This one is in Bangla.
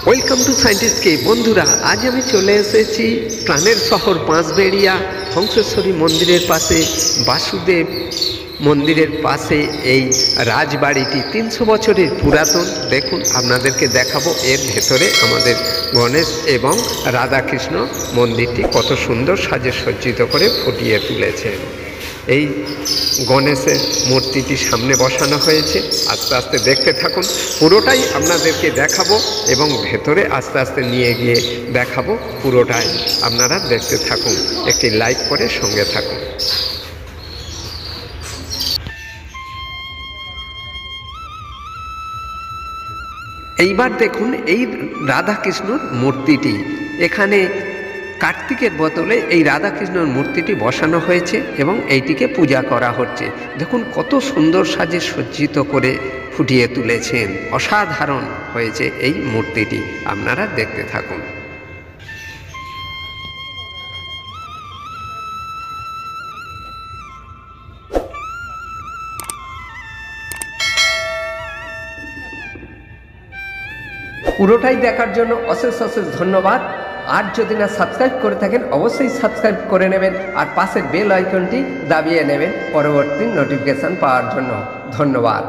Welcome to সায়েন্টিস্টকে। বন্ধুরা, আজ আমি চলে এসেছি প্রাণের শহর বাঁশবেড়িয়া হংসেশ্বরী মন্দিরের পাশে, বাসুদেব মন্দিরের পাশে এই রাজবাড়িটি 300 বছরের পুরাতন। দেখুন, আপনাদেরকে দেখাবো এর ভেতরে আমাদের গণেশ এবং রাধাকৃষ্ণ মন্দিরটি কত সুন্দর সাজে সজ্জিত করে ফুটিয়ে তুলেছেন। এই গণেশের মূর্তিটি সামনে বসানো হয়েছে। আস্তে আস্তে দেখতে থাকুন, পুরোটাই আপনাদেরকে দেখাবো এবং ভেতরে আস্তে আস্তে নিয়ে গিয়ে দেখাবো। পুরোটাই আপনারা দেখতে থাকুন, একটি লাইক করে সঙ্গে থাকুন। এইবার দেখুন এই রাধাকৃষ্ণর মূর্তিটি। এখানে কার্তিকের বোতলে এই রাধাকৃষ্ণর মূর্তিটি বসানো হয়েছে এবং এইটিকে পূজা করা হচ্ছে। দেখুন কত সুন্দর সাজে সজ্জিত করে ফুটিয়ে তুলেছেন। অসাধারণ হয়েছে এই মূর্তিটি, আপনারা দেখতে থাকুন। পুরোটাই দেখার জন্য অশেষ অশেষ ধন্যবাদ। আর যদি না সাবস্ক্রাইব করে থাকেন অবশ্যই সাবস্ক্রাইব করে নেবেন আর পাশের বেল আইকনটি দাবিয়ে নেবেন পরবর্তী নোটিফিকেশান পাওয়ার জন্য। ধন্যবাদ।